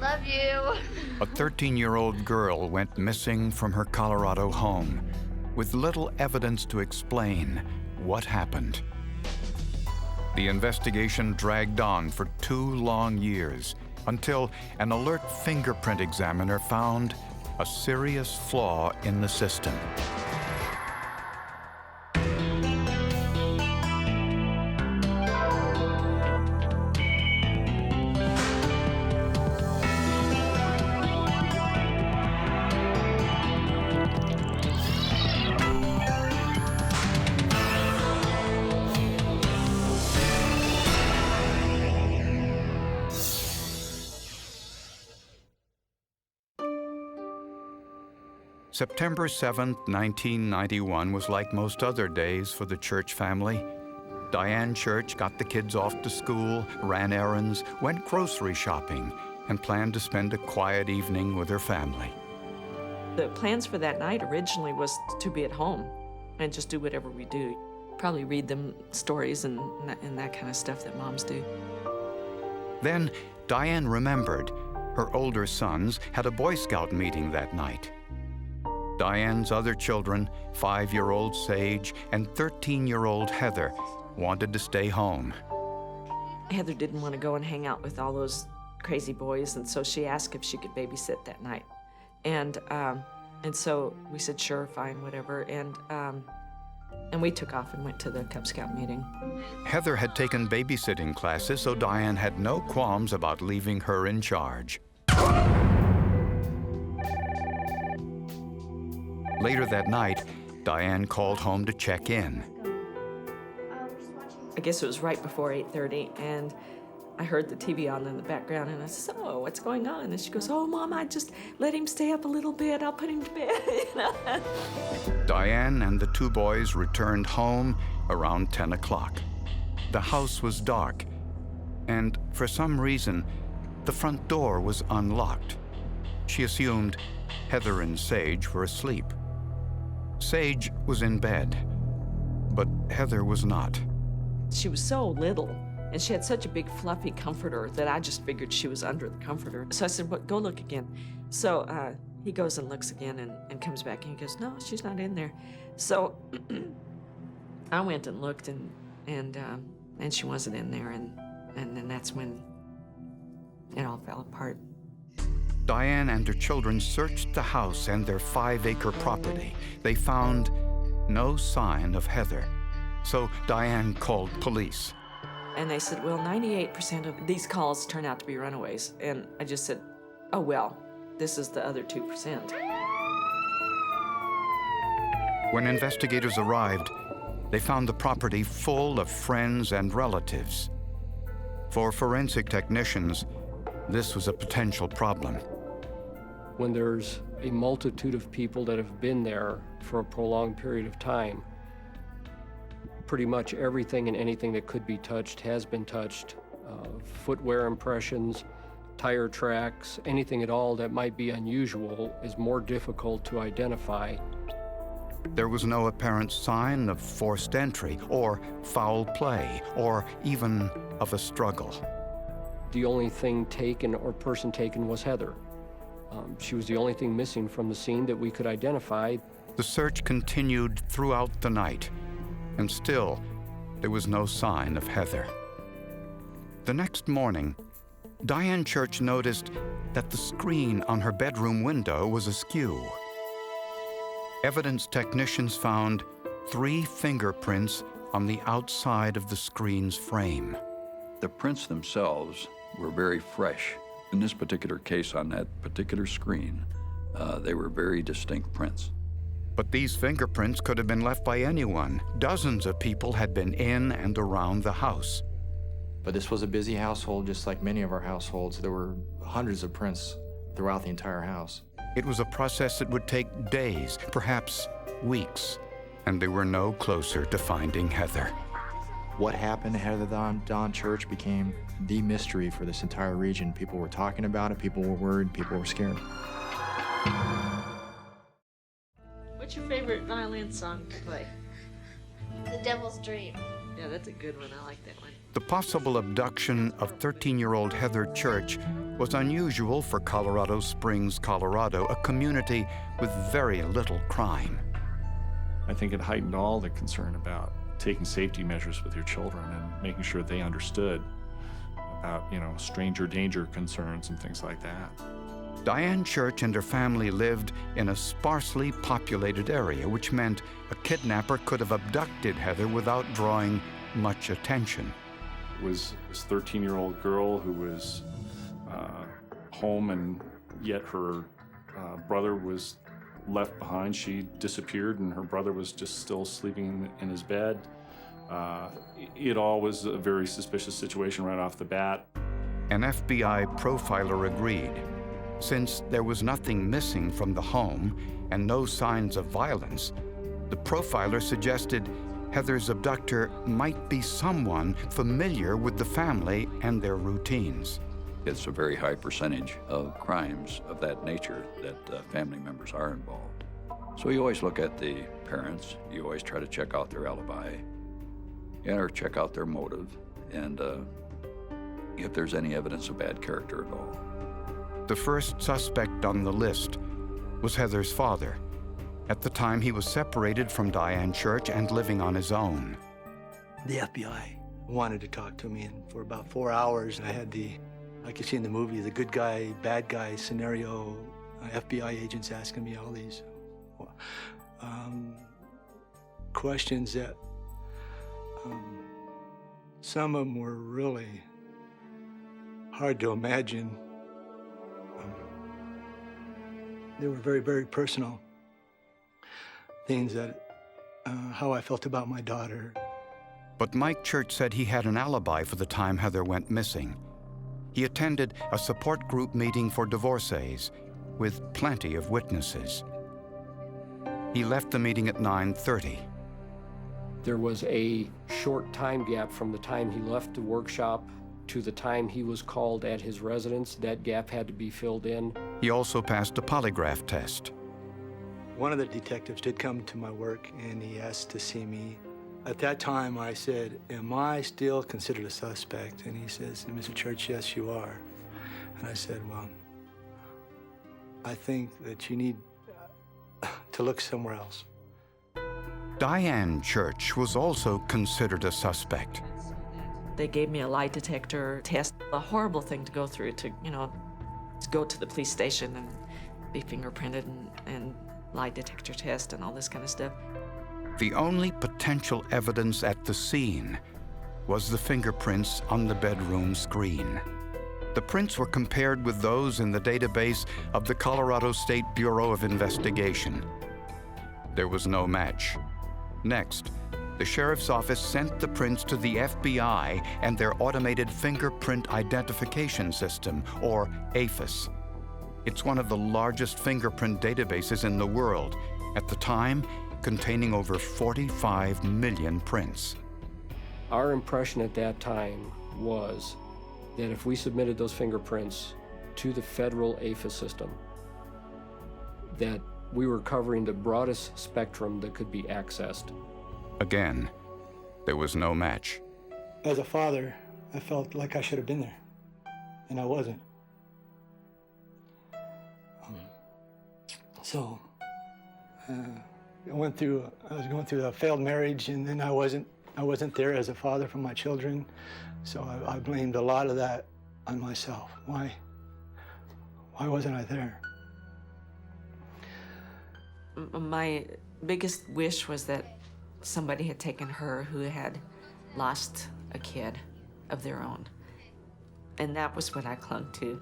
Love you. A 13-year-old girl went missing from her Colorado home with little evidence to explain what happened. The investigation dragged on for 2 long years until an alert fingerprint examiner found a serious flaw in the system. September 7, 1991 was like most other days for the Church family. Diane Church got the kids off to school, ran errands, went grocery shopping, and planned to spend a quiet evening with her family. The plans for that night originally was to be at home and just do whatever we do. Probably read them stories and that kind of stuff that moms do. Then Diane remembered her older sons had a Boy Scout meeting that night. Diane's other children, 5-year-old Sage and 13-year-old Heather, wanted to stay home. Heather didn't want to go and hang out with all those crazy boys, and so she asked if she could babysit that night. And so we said, sure, fine, whatever. And we took off and went to the Cub Scout meeting. Heather had taken babysitting classes, so Diane had no qualms about leaving her in charge. Later that night, Diane called home to check in. I guess it was right before 8:30, and I heard the TV on in the background, and I said, "Oh, what's going on?" And she goes, "Oh, Mom, I just let him stay up a little bit. I'll put him to bed." You know? Diane and the 2 boys returned home around 10 o'clock. The house was dark, and for some reason, the front door was unlocked. She assumed Heather and Sage were asleep. Sage was in bed, but Heather was not. She was so little, and she had such a big fluffy comforter that I just figured she was under the comforter. So I said, well, go look again. So he goes and looks again and comes back, and he goes, no, she's not in there. So I went and looked, and she wasn't in there, and then that's when it all fell apart. Diane and her children searched the house and their 5-acre property. They found no sign of Heather. So Diane called police. And they said, well, 98% of these calls turn out to be runaways. And I just said, oh, well, this is the other 2%. When investigators arrived, they found the property full of friends and relatives. For forensic technicians, this was a potential problem. When there's a multitude of people that have been there for a prolonged period of time, pretty much everything and anything that could be touched has been touched. Footwear impressions, tire tracks, anything at all that might be unusual is more difficult to identify. There was no apparent sign of forced entry or foul play or even of a struggle. The only thing taken or person taken was Heather. She was the only thing missing from the scene that we could identify. The search continued throughout the night, and still, there was no sign of Heather. The next morning, Diane Church noticed that the screen on her bedroom window was askew. Evidence technicians found 3 fingerprints on the outside of the screen's frame. The prints themselves were very fresh. In this particular case, on that particular screen, they were very distinct prints. But these fingerprints could have been left by anyone. Dozens of people had been in and around the house. But this was a busy household, just like many of our households. There were hundreds of prints throughout the entire house. It was a process that would take days, perhaps weeks, and they were no closer to finding Heather. What happened to Heather Dawn Church became the mystery for this entire region. People were talking about it, people were worried, people were scared. What's your favorite violin song to play? The Devil's Dream. Yeah, that's a good one. I like that one. The possible abduction of 13-year-old Heather Church was unusual for Colorado Springs, Colorado, a community with very little crime. I think it heightened all the concern about taking safety measures with your children and making sure they understood about, stranger danger concerns and things like that. Diane Church and her family lived in a sparsely populated area, which meant a kidnapper could have abducted Heather without drawing much attention. It was this 13-year-old girl who was home, and yet her brother was left behind. She disappeared, and her brother was just still sleeping in his bed. It all was a very suspicious situation right off the bat. An FBI profiler agreed. Since there was nothing missing from the home and no signs of violence, the profiler suggested Heather's abductor might be someone familiar with the family and their routines. It's a very high percentage of crimes of that nature that family members are involved. So you always look at the parents, you always try to check out their alibi, or check out their motive, and if there's any evidence of bad character at all. The first suspect on the list was Heather's father. At the time, he was separated from Diane Church and living on his own. The FBI wanted to talk to me, and for about 4 hours, I had like you see in the movie, the good guy, bad guy scenario, FBI agents asking me all these questions that some of them were really hard to imagine. They were very, very personal things that, how I felt about my daughter. But Mike Church said he had an alibi for the time Heather went missing. He attended a support group meeting for divorcees with plenty of witnesses. He left the meeting at 9:30. There was a short time gap from the time he left the workshop to the time he was called at his residence. That gap had to be filled in. He also passed a polygraph test. One of the detectives did come to my work, and he asked to see me. At that time, I said, "Am I still considered a suspect?" And he says, "Mr. Church, yes, you are." And I said, "Well, I think that you need to look somewhere else." Diane Church was also considered a suspect. They gave me a lie detector test, a horrible thing to go through to go to the police station and be fingerprinted and lie detector test and all this kind of stuff. The only potential evidence at the scene was the fingerprints on the bedroom screen. The prints were compared with those in the database of the Colorado State Bureau of Investigation. There was no match. Next, the sheriff's office sent the prints to the FBI and their automated fingerprint identification system, or AFIS. It's one of the largest fingerprint databases in the world, at the time containing over 45 million prints. Our impression at that time was that if we submitted those fingerprints to the federal AFIS system, that we were covering the broadest spectrum that could be accessed. Again, there was no match. As a father, I felt like I should have been there, and I wasn't. I was going through a failed marriage, and then I wasn't there as a father for my children, so I blamed a lot of that on myself. Why wasn't I there? My biggest wish was that somebody had taken her who had lost a kid of their own. And that was what I clung to.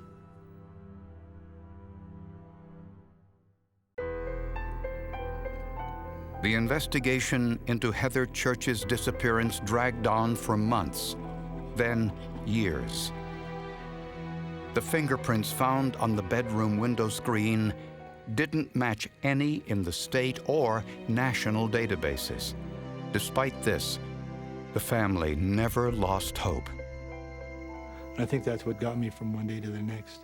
The investigation into Heather Church's disappearance dragged on for months, then years. The fingerprints found on the bedroom window screen didn't match any in the state or national databases. Despite this, the family never lost hope. I think that's what got me from one day to the next.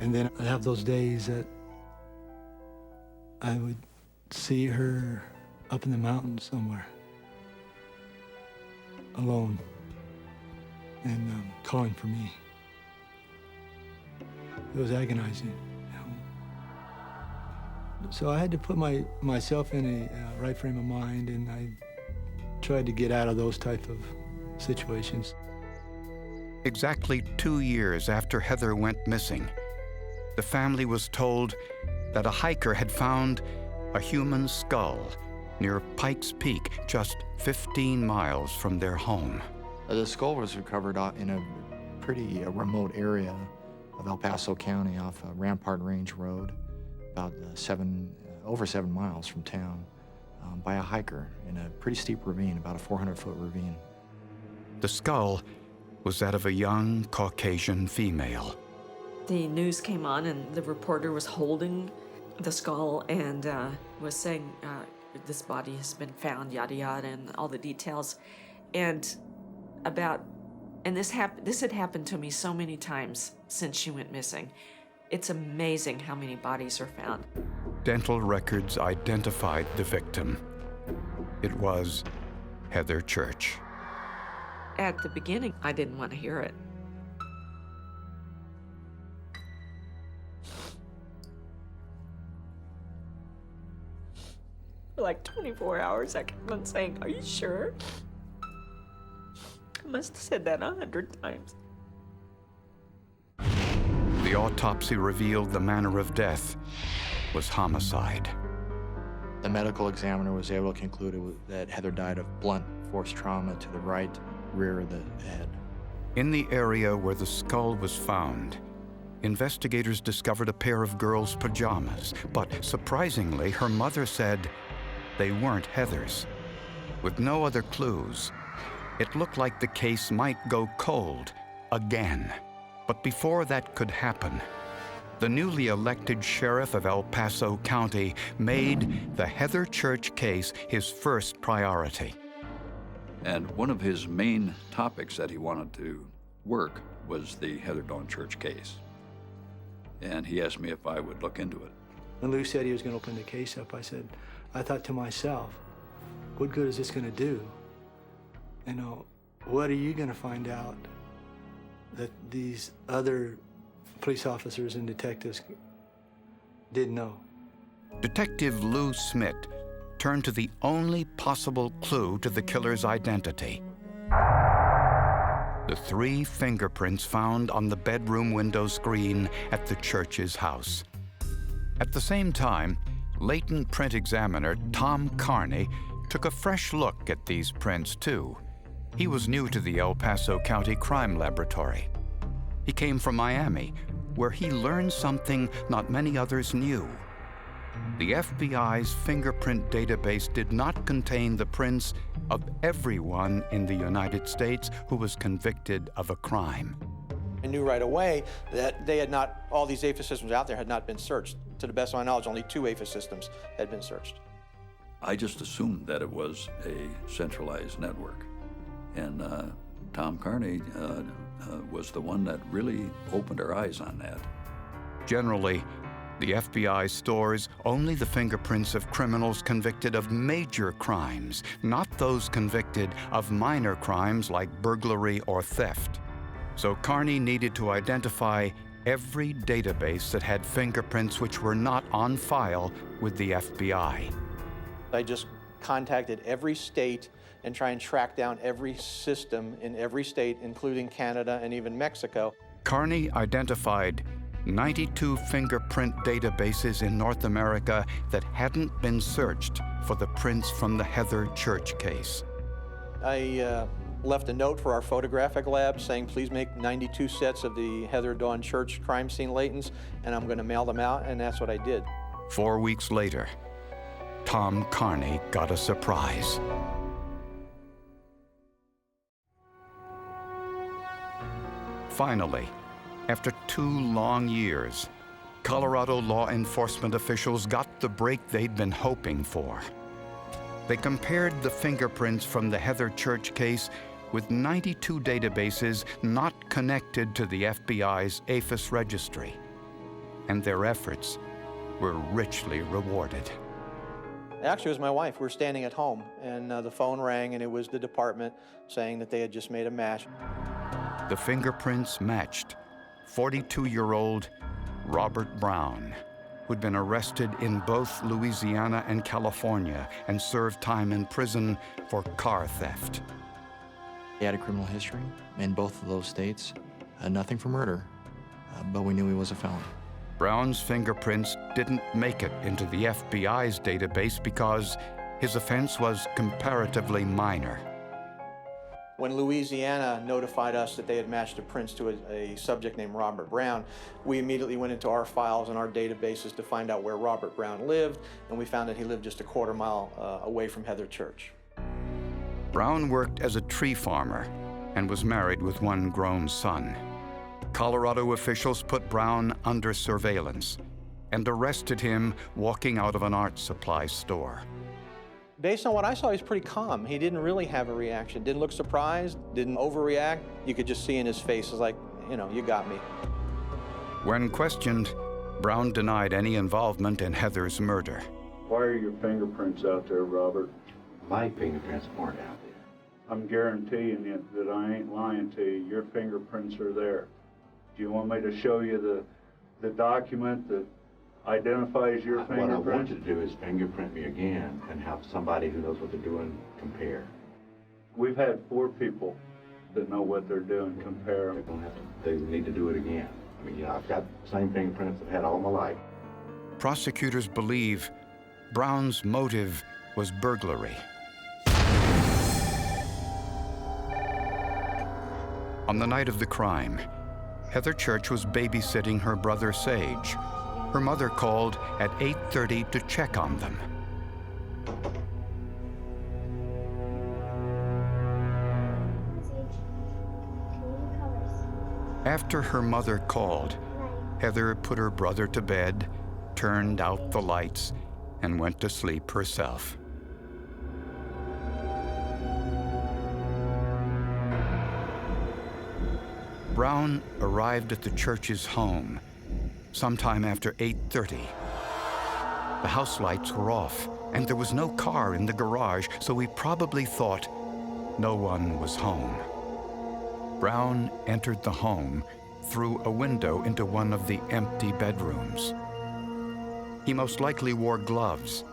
And then I have those days that I would see her up in the mountains somewhere. alone and calling for me. It was agonizing. So I had to put myself in a right frame of mind, and I tried to get out of those type of situations. Exactly 2 years after Heather went missing, the family was told that a hiker had found a human skull near Pikes Peak, just 15 miles from their home. The skull was recovered in a pretty remote area of El Paso County off Rampart Range Road, about over 7 miles from town, by a hiker in a pretty steep ravine, about a 400-foot ravine. The skull was that of a young Caucasian female. The news came on, and the reporter was holding the skull and was saying, this body has been found, yada yada, and all the details. And this had happened to me so many times since she went missing. It's amazing how many bodies are found. Dental records identified the victim. It was Heather Church. At the beginning, I didn't want to hear it. For like 24 hours, I kept on saying, "Are you sure?" I must have said that 100 times. The autopsy revealed the manner of death was homicide. The medical examiner was able to conclude that Heather died of blunt force trauma to the right rear of the head. In the area where the skull was found, investigators discovered a pair of girls' pajamas, but surprisingly, her mother said they weren't Heather's. With no other clues, it looked like the case might go cold again. But before that could happen, the newly elected sheriff of El Paso County made the Heather Church case his first priority. And one of his main topics that he wanted to work was the Heather Dawn Church case. And he asked me if I would look into it. When Lou said he was going to open the case up, I thought to myself, what good is this going to do? You know, what are you going to find out that these other police officers and detectives didn't know? Detective Lou Smith turned to the only possible clue to the killer's identity: the 3 fingerprints found on the bedroom window screen at the Church's house. At the same time, latent print examiner Tom Carney took a fresh look at these prints, too. He was new to the El Paso County Crime Laboratory. He came from Miami, where he learned something not many others knew. The FBI's fingerprint database did not contain the prints of everyone in the United States who was convicted of a crime. I knew right away that all these APHIS systems out there had not been searched. To the best of my knowledge, only 2 APHIS systems had been searched. I just assumed that it was a centralized network. And Tom Carney was the one that really opened our eyes on that. Generally, the FBI stores only the fingerprints of criminals convicted of major crimes, not those convicted of minor crimes like burglary or theft. So Carney needed to identify every database that had fingerprints which were not on file with the FBI. I just contacted every state and try and track down every system in every state, including Canada and even Mexico. Carney identified 92 fingerprint databases in North America that hadn't been searched for the prints from the Heather Church case. I left a note for our photographic lab saying, please make 92 sets of the Heather Dawn Church crime scene latents, and I'm going to mail them out, and that's what I did. 4 weeks later, Tom Carney got a surprise. Finally, after 2 long years, Colorado law enforcement officials got the break they'd been hoping for. They compared the fingerprints from the Heather Church case with 92 databases not connected to the FBI's APHIS registry, and their efforts were richly rewarded. Actually, it was my wife. We were standing at home, and the phone rang, and it was the department saying that they had just made a match. The fingerprints matched 42-year-old Robert Brown, who'd been arrested in both Louisiana and California and served time in prison for car theft. He had a criminal history in both of those states. Nothing for murder, but we knew he was a felon. Brown's fingerprints didn't make it into the FBI's database because his offense was comparatively minor. When Louisiana notified us that they had matched the prints to a subject named Robert Brown, we immediately went into our files and our databases to find out where Robert Brown lived, and we found that he lived just a quarter mile away from Heather Church. Brown worked as a tree farmer and was married with one grown son. Colorado officials put Brown under surveillance and arrested him walking out of an art supply store. Based on what I saw, he was pretty calm. He didn't really have a reaction. Didn't look surprised, didn't overreact. You could just see in his face, it's like, you know, you got me. When questioned, Brown denied any involvement in Heather's murder. Why are your fingerprints out there, Robert? My fingerprints aren't out there. I'm guaranteeing you that I ain't lying to you. Your fingerprints are there. Do you want me to show you the document that identifies your fingerprints? What I want you to do is fingerprint me again and have somebody who knows what they're doing compare. We've had 4 people that know what they're doing compare They're them. gonna they need to do it again. I mean, you know, I've got the same fingerprints I've had all my life. Prosecutors believe Brown's motive was burglary. On the night of the crime, Heather Church was babysitting her brother Sage. Her mother called at 8:30 to check on them. After her mother called, Heather put her brother to bed, turned out the lights, and went to sleep herself. Brown arrived at the Church's home sometime after 8:30. The house lights were off, and there was no car in the garage, so he probably thought no one was home. Brown entered the home through a window into one of the empty bedrooms. He most likely wore gloves,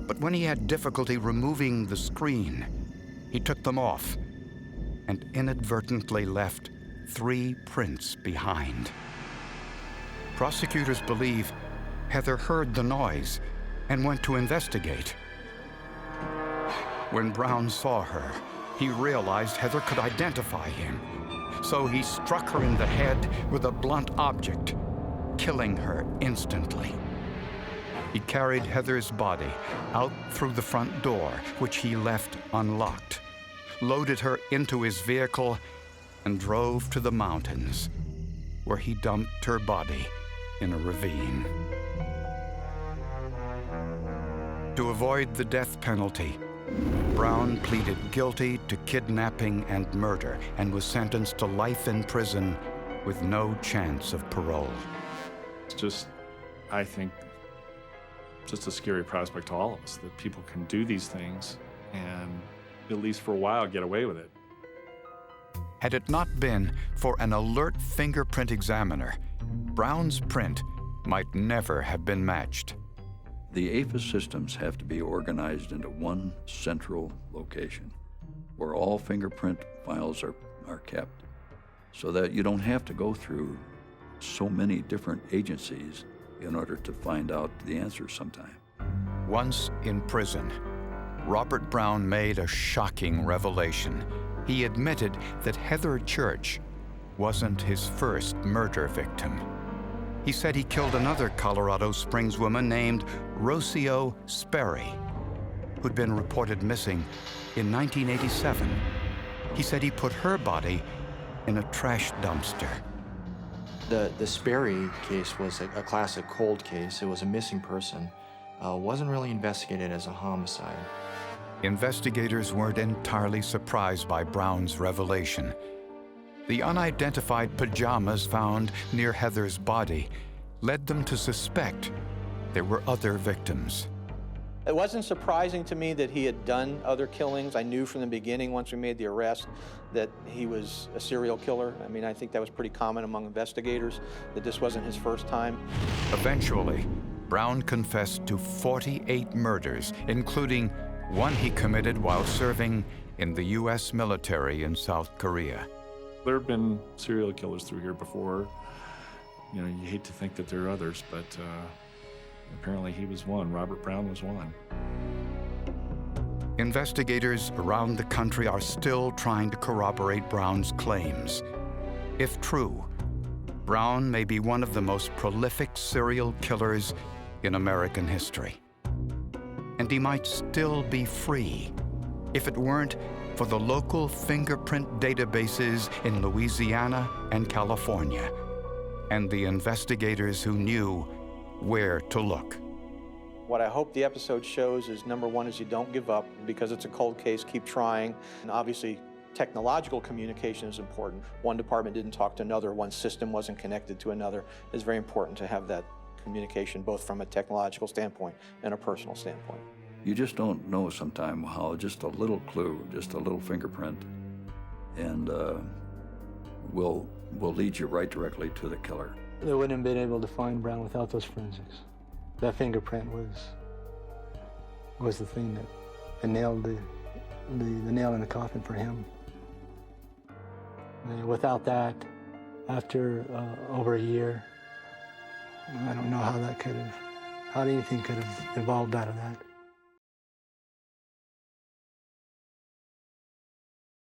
but when he had difficulty removing the screen, he took them off and inadvertently left 3 prints behind. Prosecutors believe Heather heard the noise and went to investigate. When Brown saw her, he realized Heather could identify him, so he struck her in the head with a blunt object, killing her instantly. He carried Heather's body out through the front door, which he left unlocked, loaded her into his vehicle, and drove to the mountains, where he dumped her body in a ravine. To avoid the death penalty, Brown pleaded guilty to kidnapping and murder and was sentenced to life in prison with no chance of parole. It's just, I think, just a scary prospect to all of us that people can do these things and, at least for a while, get away with it. Had it not been for an alert fingerprint examiner, Brown's print might never have been matched. The APHIS systems have to be organized into one central location where all fingerprint files are kept, so that you don't have to go through so many different agencies in order to find out the answer sometime. Once in prison, Robert Brown made a shocking revelation. He admitted that Heather Church wasn't his first murder victim. He said he killed another Colorado Springs woman named Rocio Sperry, who'd been reported missing in 1987. He said he put her body in a trash dumpster. The Sperry case was a classic cold case. It was a missing person. Wasn't really investigated as a homicide. Investigators weren't entirely surprised by Brown's revelation. The unidentified pajamas found near Heather's body led them to suspect there were other victims. It wasn't surprising to me that he had done other killings. I knew from the beginning, once we made the arrest, that he was a serial killer. I mean, I think that was pretty common among investigators, that this wasn't his first time. Eventually, Brown confessed to 48 murders, including one he committed while serving in the U.S. military in South Korea. There have been serial killers through here before. You know, you hate to think that there are others, but apparently he was one. Robert Brown was one. Investigators around the country are still trying to corroborate Brown's claims. If true, Brown may be one of the most prolific serial killers in American history. And he might still be free if it weren't for the local fingerprint databases in Louisiana and California, and the investigators who knew where to look. What I hope the episode shows is, number one, is you don't give up. Because it's a cold case, keep trying. And obviously, technological communication is important. One department didn't talk to another, one system wasn't connected to another. It's very important to have that communication, both from a technological standpoint and a personal standpoint. You just don't know sometimes how just a little clue, just a little fingerprint, and will lead you right directly to the killer. They wouldn't have been able to find Brown without those forensics. That fingerprint was the thing that nailed the nail in the coffin for him. And without that, after over a year, I don't know how anything could have evolved out of that.